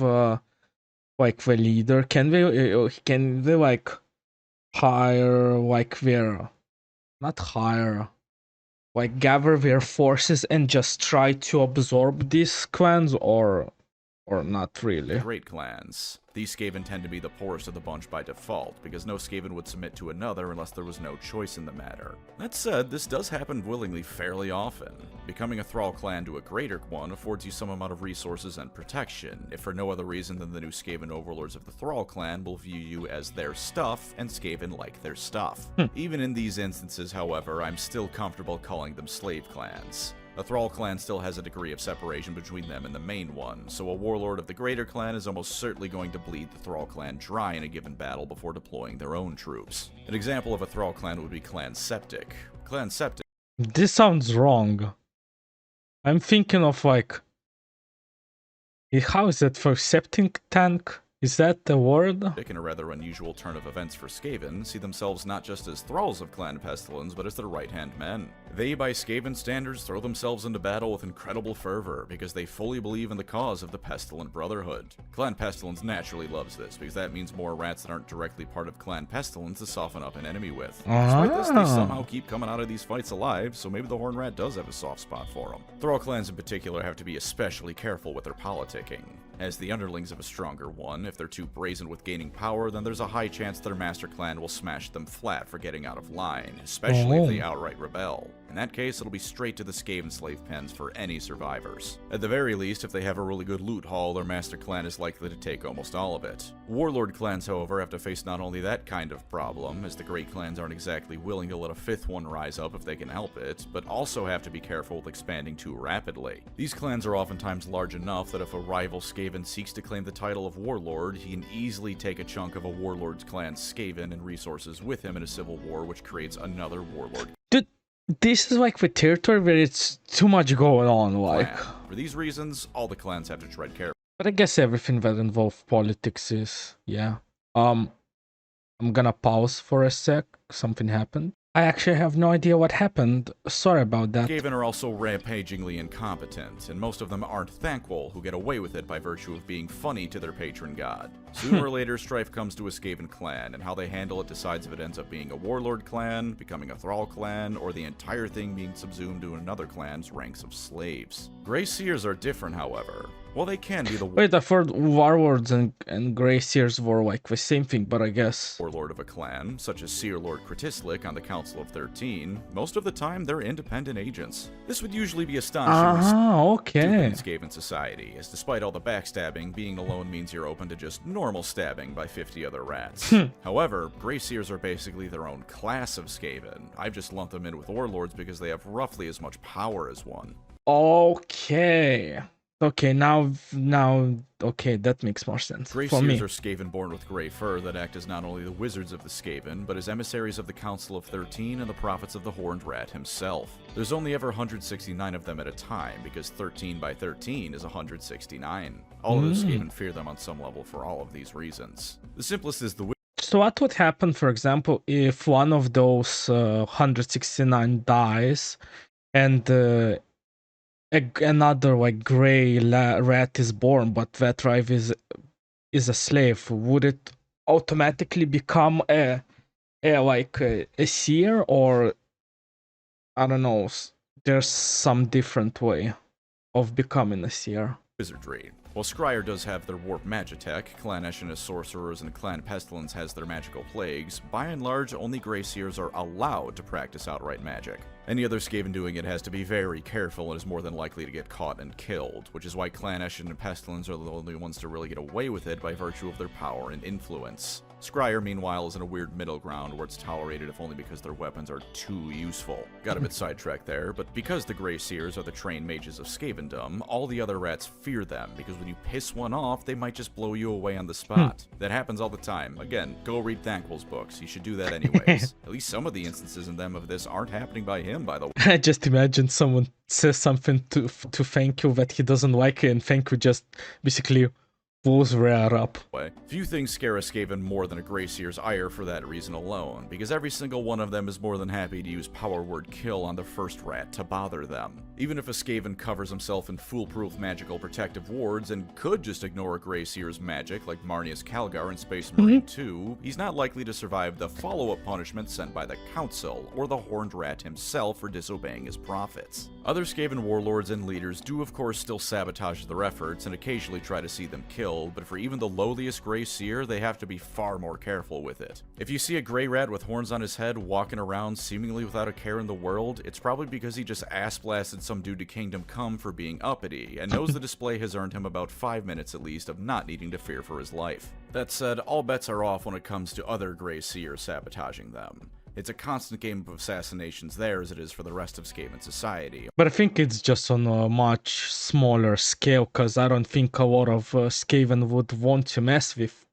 like the leader, can they like hire like their, not hire, like gather their forces and just try to absorb these clans, or not really? Great clans. These Skaven tend to be the poorest of the bunch by default, because no Skaven would submit to another unless there was no choice in the matter. That said, this does happen willingly fairly often. Becoming a Thrall clan to a greater one affords you some amount of resources and protection, if for no other reason than the new Skaven overlords of the Thrall clan will view you as their stuff, and Skaven like their stuff. Even in these instances, however, I'm still comfortable calling them slave clans. A Thrall clan still has a degree of separation between them and the main one, so a warlord of the greater clan is almost certainly going to bleed the Thrall clan dry in a given battle before deploying their own troops. An example of a Thrall clan would be Clan Septic. Clan Septic This sounds wrong. I'm thinking of like, how is that for septic tank? Is that the word? In a rather unusual turn of events for Skaven, see themselves not just as thralls of Clan Pestilence, but as their right-hand men. They, by Skaven standards, throw themselves into battle with incredible fervor, because they fully believe in the cause of the Pestilent Brotherhood. Clan Pestilence naturally loves this, because that means more rats that aren't directly part of Clan Pestilence to soften up an enemy with. Despite this, they somehow keep coming out of these fights alive, so maybe the Horn Rat does have a soft spot for them. Thrall clans in particular have to be especially careful with their politicking. As the underlings of a stronger one, if they're too brazen with gaining power, then there's a high chance their master clan will smash them flat for getting out of line, especially if they outright rebel. In that case, it'll be straight to the Skaven slave pens for any survivors. At the very least, if they have a really good loot haul, their master clan is likely to take almost all of it. Warlord clans, however, have to face not only that kind of problem, as the great clans aren't exactly willing to let a fifth one rise up if they can help it, but also have to be careful with expanding too rapidly. These clans are oftentimes large enough that if a rival Skaven seeks to claim the title of Warlord, he can easily take a chunk of a Warlord's clan's Skaven and resources with him in a civil war, which creates another Warlord. Dude, this is like the territory where it's too much going on, like. Clan. For these reasons, all the clans have to tread carefully. But I guess everything that involves politics is, yeah. I'm gonna pause for a sec. Something happened. I actually have no idea what happened. Sorry about that. Skaven are also rampagingly incompetent, and most of them aren't thankful who get away with it by virtue of being funny to their patron god. Sooner or later, strife comes to a Skaven clan, and how they handle it decides if it ends up being a Warlord clan, becoming a Thrall clan, or the entire thing being subsumed to another clan's ranks of slaves. Grey Seers are different, however. Well, they can be the Wait, I thought Warlords and Grey Seers were like the same thing, but I guess Warlord of a clan, such as Seer Lord Kritislik on the Council of 13. Most of the time, they're independent agents. This would usually be astonishingly okay. in Skaven society, as despite all the backstabbing, being alone means you're open to just normal stabbing by 50 other rats. However, Grey Seers are basically their own class of Skaven. I've just lumped them in with Warlords because they have roughly as much power as one. Okay. Okay, now, okay, that makes more sense Grey for me. Seers are Skaven born with grey fur that act as not only the wizards of the Skaven, but as emissaries of the Council of 13 and the prophets of the Horned Rat himself. There's only ever 169 of them at a time, because 13 by 13 is 169. All of the Skaven fear them on some level for all of these reasons. The simplest is the So what would happen, for example, if one of those 169 dies, and another like gray rat is born, but that rat is a slave? Would it automatically become a seer, or I don't know? There's some different way of becoming a seer. wizardry. While Scryer does have their warp magitech, Clan Eshin as sorcerers, and Clan Pestilence has their magical plagues, by and large, only Grey Seers are allowed to practice outright magic. Any other Skaven doing it has to be very careful and is more than likely to get caught and killed, which is why Clan Eshin and Pestilence are the only ones to really get away with it by virtue of their power and influence. Scryer, meanwhile, is in a weird middle ground where it's tolerated if only because their weapons are too useful. Got a bit sidetracked there, but because the Grey Seers are the trained mages of Skavendom, all the other rats fear them, because when you piss one off, they might just blow you away on the spot. That happens all the time. Again, go read Thankful's books. You should do that anyways. At least some of the instances in them of this aren't happening by him, by the way. I just imagine someone says something to Thanku that he doesn't like it, and Thanku just basically blows Rare up. Few things scare a Skaven more than a Grey Seer's ire for that reason alone, because every single one of them is more than happy to use power word kill on the first rat to bother them. Even if a Skaven covers himself in foolproof magical protective wards and could just ignore a Grey Seer's magic like Marnius Calgar in Space Marine 2, he's not likely to survive the follow-up punishment sent by the Council or the Horned Rat himself for disobeying his prophets. Other Skaven warlords and leaders do of course still sabotage their efforts and occasionally try to see them killed, but for even the lowliest Grey Seer, they have to be far more careful with it. If you see a Grey Rat with horns on his head walking around seemingly without a care in the world, it's probably because he just ass-blasted some dude to Kingdom Come for being uppity, and knows the display has earned him about 5 minutes at least of not needing to fear for his life. That said, all bets are off when it comes to other Grey Seers sabotaging them. It's a constant game of assassinations there as it is for the rest of Skaven society. But I think it's just on a much smaller scale, because I don't think a lot of Skaven would want to mess with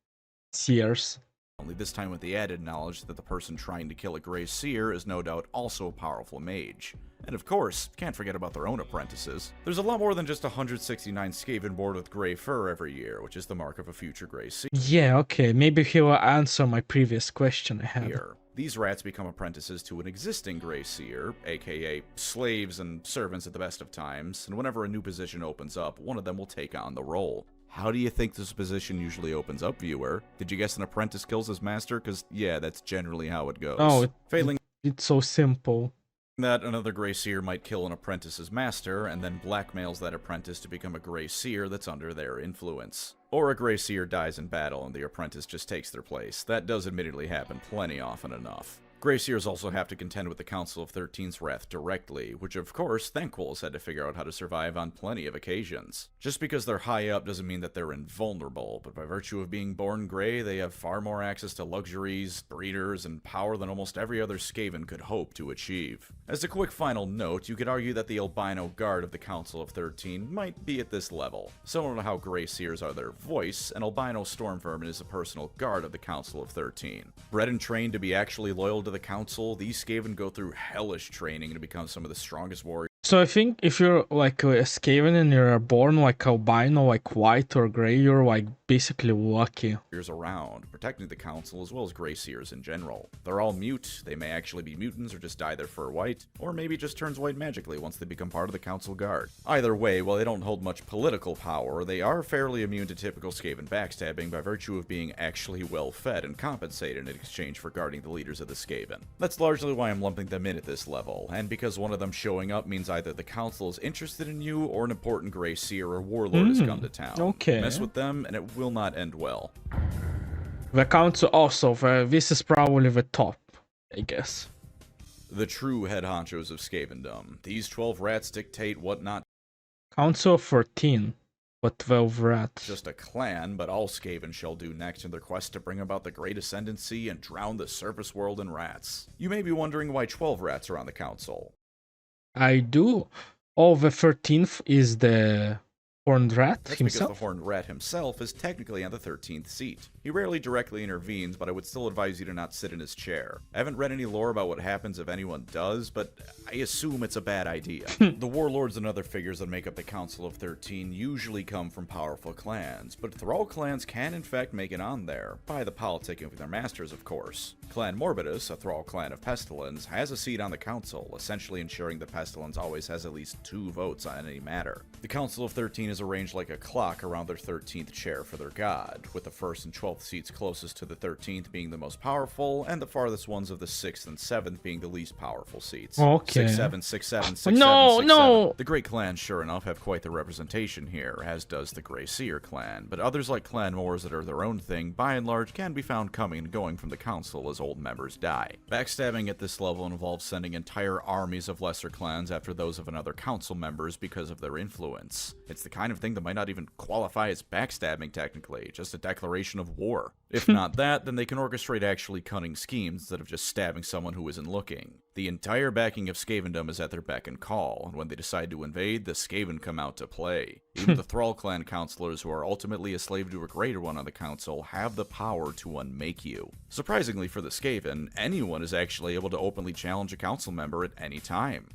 Seers. only this time with the added knowledge that the person trying to kill a Grey Seer is no doubt also a powerful mage. And of course, can't forget about their own apprentices. There's a lot more than just 169 Skaven born with grey fur every year, which is the mark of a future Grey Seer. Yeah, okay, maybe he will answer my previous question I had. These rats become apprentices to an existing Grey Seer, aka slaves and servants at the best of times, and whenever a new position opens up, one of them will take on the role. How do you think this position usually opens up, viewer? Did you guess an apprentice kills his master? Because, yeah, that's generally how it goes. Oh, Failing it's so simple. that, another Grey Seer might kill an apprentice's master, and then blackmails that apprentice to become a Grey Seer that's under their influence. Or a Grey Seer dies in battle and the apprentice just takes their place. That does admittedly happen plenty often enough. Grey Seers also have to contend with the Council of 13's wrath directly, which of course Thankful has had to figure out how to survive on plenty of occasions. Just because they're high up doesn't mean that they're invulnerable, but by virtue of being born grey, they have far more access to luxuries, breeders, and power than almost every other Skaven could hope to achieve. As a quick final note, you could argue that the albino guard of the Council of 13 might be at this level. Similar to how Grey Seers are their voice, an albino storm vermin is a personal guard of the Council of 13. Bred and trained to be actually loyal to the Council, these Skaven go through hellish training to become some of the strongest warriors. So I think if you're like a Skaven and you're born like albino, like white or gray, you're like basically lucky. Around, protecting the Council as well as Grey Seers in general. They're all mute, they may actually be mutants or just dye their fur white, or maybe just turns white magically once they become part of the Council Guard. Either way, while they don't hold much political power, they are fairly immune to typical Skaven backstabbing by virtue of being actually well fed and compensated in exchange for guarding the leaders of the Skaven. That's largely why I'm lumping them in at this level, and because one of them showing up means either the Council is interested in you or an important Grey Seer or Warlord has come to town. Okay. Mess with them and it will not end well. The Council also, this is probably the top, I guess. The true head honchos of Skavendom. These 12 rats dictate what not. Council of 13, but 12 rats. Just a clan, but all Skaven shall do next in their quest to bring about the Great Ascendancy and drown the surface world in rats. You may be wondering why 12 rats are on the Council. I do. Oh, the 13th is the Horned Rat That's himself? because the Horned Rat himself is technically on the 13th seat. He rarely directly intervenes, but I would still advise you to not sit in his chair. I haven't read any lore about what happens if anyone does, but I assume it's a bad idea. The Warlords and other figures that make up the Council of 13 usually come from powerful clans, but Thrall clans can in fact make it on there, by the politicking with their masters of course. Clan Morbidus, a Thrall clan of Pestilence, has a seat on the Council, essentially ensuring that Pestilence always has at least 2 votes on any matter. The Council of 13 is arranged like a clock around their 13th chair for their god, with the 1st and 12th seats closest to the 13th being the most powerful, and the farthest ones of the 6th and 7th being the least powerful seats. Okay. 6-7, 6-7, 6-7, No, 6-7. no! The Great Clans, sure enough, have quite the representation here, as does the Grey Seer clan, but others like Clan Moors that are their own thing, by and large, can be found coming and going from the Council as old members die. Backstabbing at this level involves sending entire armies of lesser clans after those of another Council members because of their influence. It's the kind of thing that might not even qualify as backstabbing technically, just a declaration of war. If not that, then they can orchestrate actually cunning schemes instead of just stabbing someone who isn't looking. The entire backing of Skavendom is at their beck and call, and when they decide to invade, the Skaven come out to play. Even the Thrall clan counselors, who are ultimately a slave to a greater one on the council, have the power to unmake you. Surprisingly for the Skaven, anyone is actually able to openly challenge a council member at any time.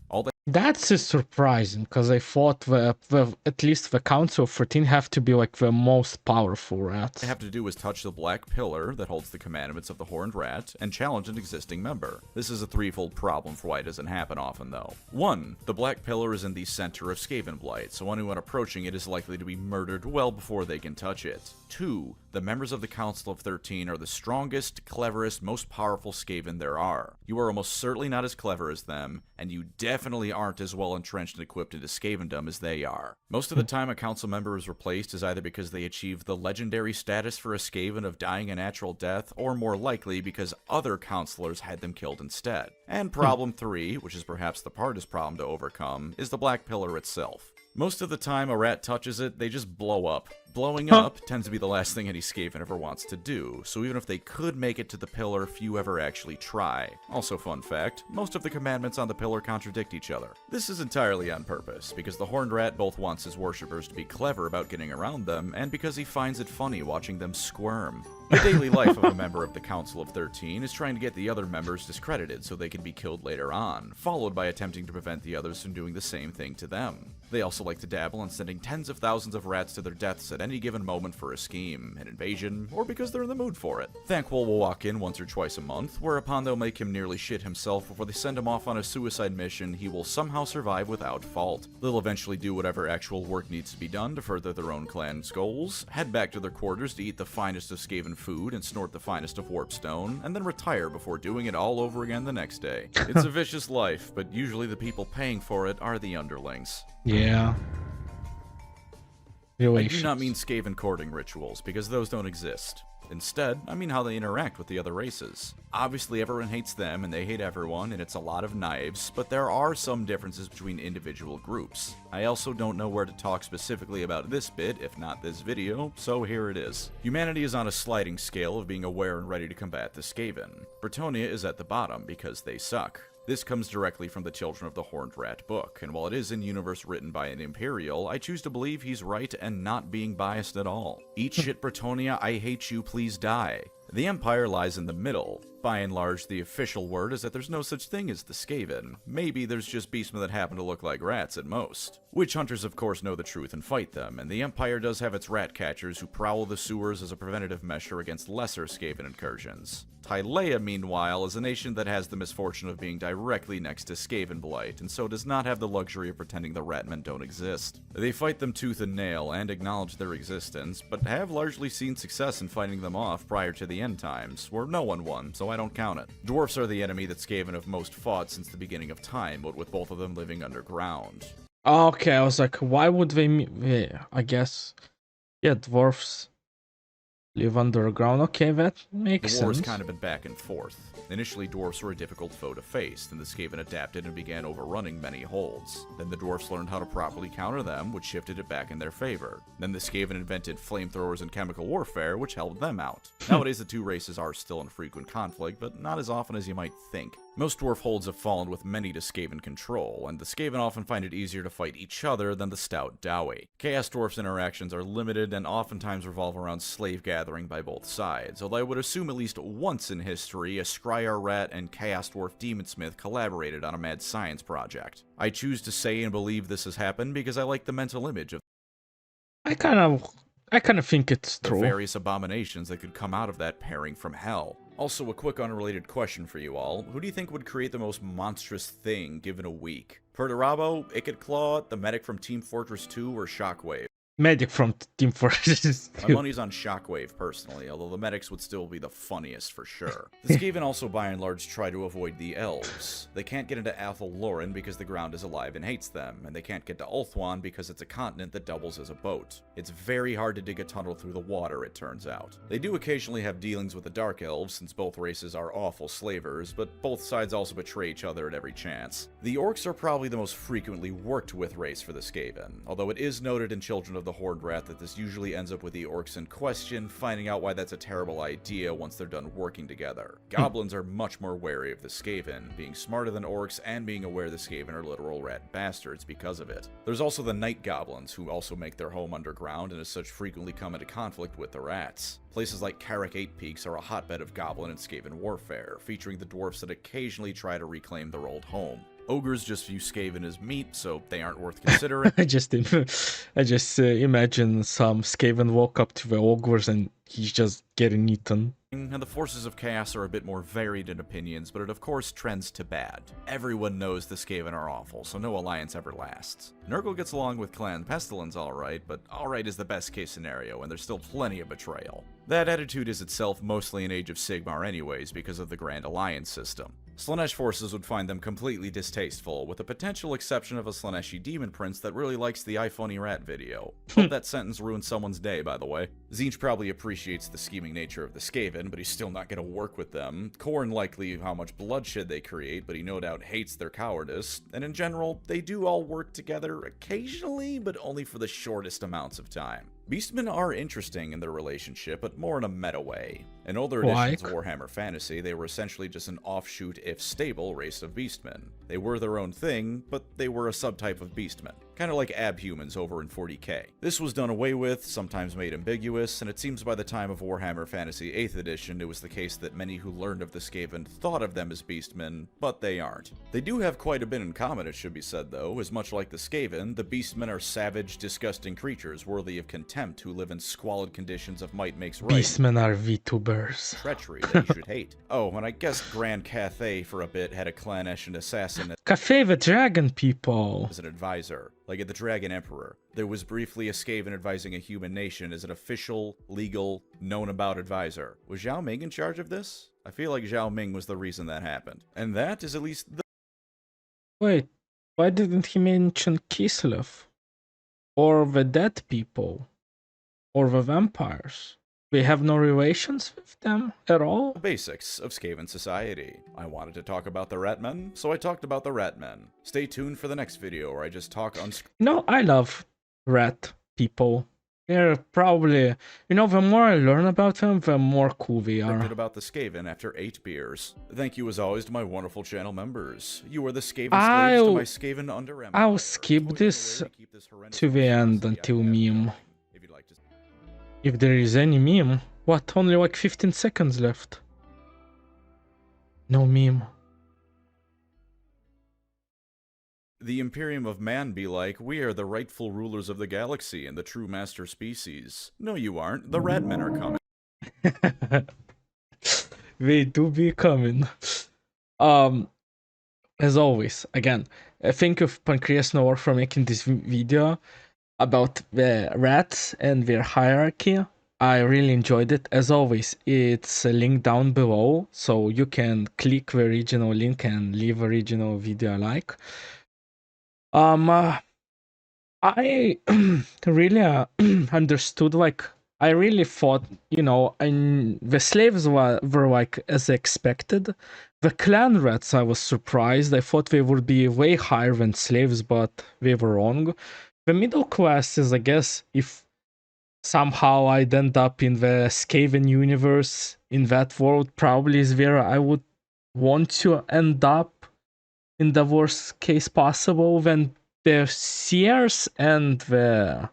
That's surprising, because I thought at least the Council of 13 have to be like the most powerful rats. They have to do is touch the black pillar that holds the commandments of the Horned Rat and challenge an existing member. This is a threefold problem for why it doesn't happen often though. 1. The black pillar is in the center of Skaven Blight, so anyone approaching it is likely to be murdered well before they can touch it. 2. The members of the Council of 13 are the strongest, cleverest, most powerful Skaven there are. You are almost certainly not as clever as them, and you definitely aren't as well entrenched and equipped into Skavendom as they are. Most of the time a council member is replaced is either because they achieve the legendary status for a Skaven of dying a natural death, or more likely because other counselors had them killed instead. And problem 3, which is perhaps the hardest problem to overcome, is the Black Pillar itself. Most of the time a rat touches it, they just blow up. Blowing up tends to be the last thing any Skaven ever wants to do, so even if they could make it to the pillar, few ever actually try. Also, fun fact, most of the commandments on the pillar contradict each other. This is entirely on purpose, because the Horned Rat both wants his worshippers to be clever about getting around them, and because he finds it funny watching them squirm. The daily life of a member of the Council of 13 is trying to get the other members discredited so they can be killed later on, followed by attempting to prevent the others from doing the same thing to them. They also like to dabble in sending tens of thousands of rats to their deaths at any given moment for a scheme, an invasion, or because they're in the mood for it. Thanquol will walk in once or twice a month, whereupon they'll make him nearly shit himself before they send him off on a suicide mission he will somehow survive without fault. They'll eventually do whatever actual work needs to be done to further their own clan's goals, head back to their quarters to eat the finest of Skaven food and snort the finest of warpstone, and then retire before doing it all over again the next day. It's a vicious life, but usually the people paying for it are the underlings. Yeah. I do not mean Skaven courting rituals, because those don't exist. Instead, I mean how they interact with the other races. Obviously everyone hates them and they hate everyone, and it's a lot of knives, but there are some differences between individual groups. I also don't know where to talk specifically about this bit, if not this video, so here it is. Humanity is on a sliding scale of being aware and ready to combat the Skaven. Bretonnia is at the bottom because they suck. This comes directly from the Children of the Horned Rat book, and while it is in universe written by an Imperial, I choose to believe he's right and not being biased at all. Eat shit, Bretonnia, I hate you, please die. The Empire lies in the middle. By and large, the official word is that there's no such thing as the Skaven. Maybe there's just beastmen that happen to look like rats at most. Witch hunters of course know the truth and fight them, and the Empire does have its rat catchers who prowl the sewers as a preventative measure against lesser Skaven incursions. Tylea, meanwhile, is a nation that has the misfortune of being directly next to Skaven blight, and so does not have the luxury of pretending the ratmen don't exist. They fight them tooth and nail and acknowledge their existence, but have largely seen success in fighting them off prior to the end times, where no one won, so I don't count it. Dwarfs are the enemy that Skaven have most fought since the beginning of time, but with both of them living underground. Okay, I was like, why would they? I guess, yeah, dwarfs live underground. Okay, that makes sense. The war has kind of been back and forth. Initially, dwarfs were a difficult foe to face, then the Skaven adapted and began overrunning many holds. Then the dwarfs learned how to properly counter them, which shifted it back in their favor. Then the Skaven invented flamethrowers and chemical warfare, which held them out. Nowadays, the two races are still in frequent conflict, but not as often as you might think. Most dwarf holds have fallen with many to Skaven control, and the Skaven often find it easier to fight each other than the stout Dowie. Chaos dwarfs' interactions are limited and oftentimes revolve around slave gathering by both sides, although I would assume at least once in history a Scryer rat and Chaos dwarf demonsmith collaborated on a mad science project. I choose to say and believe this has happened because I like the mental image of I kind of think it's the true. various abominations that could come out of that pairing from hell. Also, a quick unrelated question for you all. Who do you think would create the most monstrous thing given a week? Perturabo, Icad-Claw, the medic from Team Fortress 2, or Shockwave? Medic from Team Fortress. My money's on Shockwave, personally, although the medics would still be the funniest for sure. The Skaven also, by and large, try to avoid the elves. They can't get into Athel Loren because the ground is alive and hates them, and they can't get to Ulthuan because it's a continent that doubles as a boat. It's very hard to dig a tunnel through the water, it turns out. They do occasionally have dealings with the Dark Elves, since both races are awful slavers, but both sides also betray each other at every chance. The Orcs are probably the most frequently worked with race for the Skaven, although it is noted in Children of the Horned Rat that this usually ends up with the orcs in question finding out why that's a terrible idea once they're done working together. Goblins are much more wary of the Skaven, being smarter than orcs and being aware the Skaven are literal rat bastards because of it. There's also the Night Goblins, who also make their home underground and as such frequently come into conflict with the rats. Places like Carrick 8 Peaks are a hotbed of Goblin and Skaven warfare, featuring the dwarfs that occasionally try to reclaim their old home. Ogres just view Skaven as meat, so they aren't worth considering. I just imagine some Skaven walk up to the ogres and he's just getting eaten. And the forces of chaos are a bit more varied in opinions, but it of course trends to bad. Everyone knows the Skaven are awful, so no alliance ever lasts. Nurgle gets along with Clan Pestilence alright, but alright is the best case scenario, and there's still plenty of betrayal. That attitude is itself mostly an Age of Sigmar anyways, because of the Grand Alliance system. Slaanesh forces would find them completely distasteful, with the potential exception of a Slaaneshi demon prince that really likes the iPhoney rat video. Hope that sentence ruined someone's day, by the way. Tzeentch probably appreciates appreciates the scheming nature of the Skaven, but he's still not going to work with them. Khorne likely how much bloodshed they create, but he no doubt hates their cowardice. And in general, they do all work together occasionally, but only for the shortest amounts of time. Beastmen are interesting in their relationship, but more in a meta way. In older editions of Warhammer Fantasy, they were essentially just an offshoot, if stable, race of Beastmen. They were their own thing, but they were a subtype of Beastmen. Kind of like abhumans over in 40k. This was done away with, sometimes made ambiguous, and it seems by the time of Warhammer Fantasy 8th edition it was the case that many who learned of the Skaven thought of them as Beastmen, but they aren't. They do have quite a bit in common, it should be said though, as much like the Skaven, the Beastmen are savage, disgusting creatures worthy of contempt who live in squalid conditions of might makes right. Beastmen are VTubers. Treachery that you should hate. Oh, and I guess Grand Cathay for a bit had a Clannish and assassin Cathay the dragon people as an advisor. Like at the Dragon Emperor, there was briefly a Skaven advising a human nation as an official, legal, known-about advisor. Was Zhao Ming in charge of this? I feel like Zhao Ming was the reason that happened. And that is at least the... Wait, why didn't he mention Kislev? Or the dead people? Or the vampires? We have no relations with them at all? basics of Skaven society. I wanted to talk about the Ratmen, so I talked about the Ratmen. Stay tuned for the next video where I just talk on... No, I love rat people. They're probably, you know, the more I learn about them, the more cool they are. about the Skaven after 8 beers. Thank you as always to my wonderful channel members. You are the Skaven slaves to my Skaven under Empire. I'll skip this to the end until meme. If there is any meme. What, only like 15 seconds left? No meme. The Imperium of Man be like, we are the rightful rulers of the galaxy and the true master species. No, you aren't. The Ratmen are coming. They do be coming. As always, again, thank you PancreasNoWork for making this video about the rats and their hierarchy. I really enjoyed it. As always, it's a link down below, so you can click the original link and leave original video I like. I really understood, like, I really thought, you know, the slaves were like as expected. The clan rats, I was surprised. I thought they would be way higher than slaves, but they were wrong. The middle classes, I guess, if somehow I'd end up in the Skaven universe, in that world, probably is where I would want to end up in the worst case possible. When the seers and the...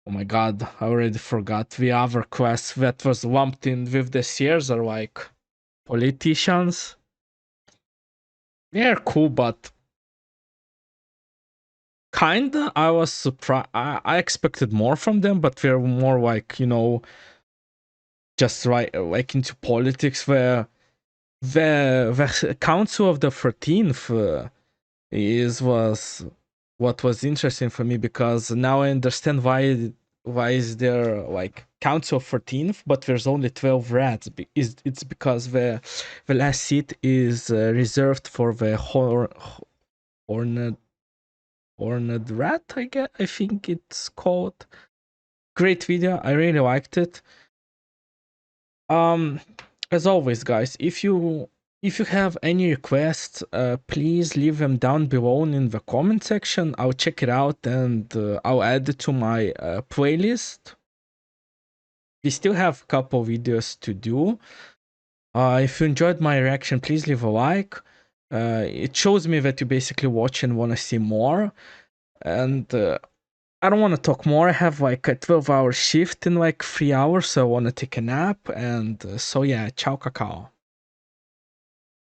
oh my god, I already forgot the other quest that was lumped in with the seers are like politicians. They're cool, but kinda, I was surprised. I expected more from them, but they're more like, you know, just right, like into politics. Where the Council of the 13th was what was interesting for me, because now I understand why is there like Council of 14th, but there's only 12 rats. It's because the last seat is reserved for the Horned Rat, I think it's called. Great video, I really liked it. As always, guys, if you have any requests, please leave them down below in the comment section. I'll check it out and I'll add it to my playlist. We still have a couple videos to do. If you enjoyed my reaction, please leave a like. It shows me that you basically watch and want to see more. And I don't want to talk more. I have like a 12-hour shift in like 3 hours, so I want to take a nap. And so yeah, ciao, cacao.